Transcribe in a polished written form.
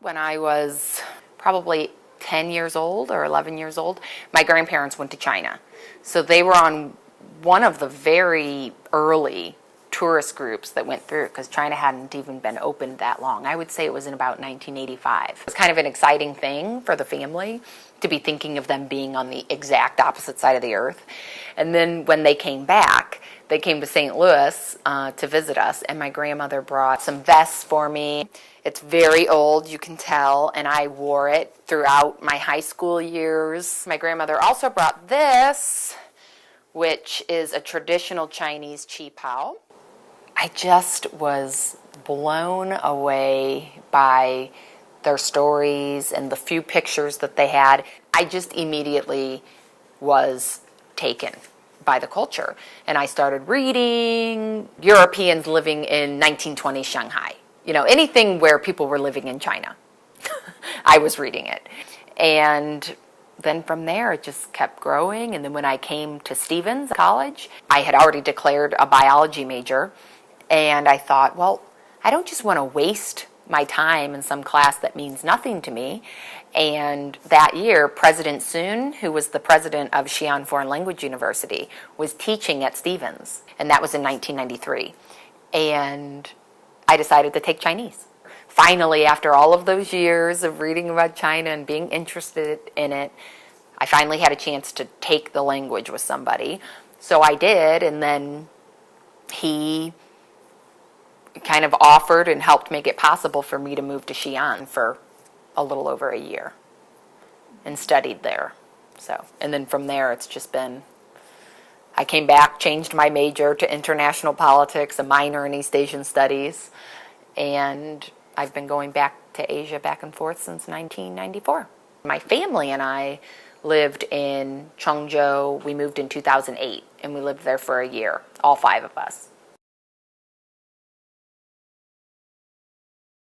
When I was probably 10 years old or 11 years old, my grandparents went to China. So they were on one of the very early tourist groups that went through, because China hadn't even been opened that long. I would say it was in about 1985. It was kind of an exciting thing for the family to be thinking of them being on the exact opposite side of the earth. And then when they came back, they came to St. Louis to visit us, and my grandmother brought some vests for me. It's very old, you can tell, and I wore it throughout my high school years. My grandmother also brought this, which is a traditional Chinese qi pao. I just was blown away by their stories and the few pictures that they had. I just immediately was taken by the culture. And I started reading Europeans living in 1920s Shanghai. You know, anything where people were living in China. I was reading it. And then from there, it just kept growing. And then when I came to Stevens College, I had already declared a biology major. And I thought, well, I don't just want to waste my time in some class that means nothing to me. And that year, President Sun, who was the president of Xi'an Foreign Language University, was teaching at Stevens. And that was in 1993. And I decided to take Chinese. Finally, after all of those years of reading about China and being interested in it, I finally had a chance to take the language with somebody. So I did, and then he kind of offered and helped make it possible for me to move to Xi'an for a little over a year and studied there. And then from there, it's just been, I came back, changed my major to international politics, a minor in East Asian studies, and I've been going back to Asia back and forth since 1994. My family and I lived in Changzhou. We moved in 2008, and we lived there for a year, all 5 of us.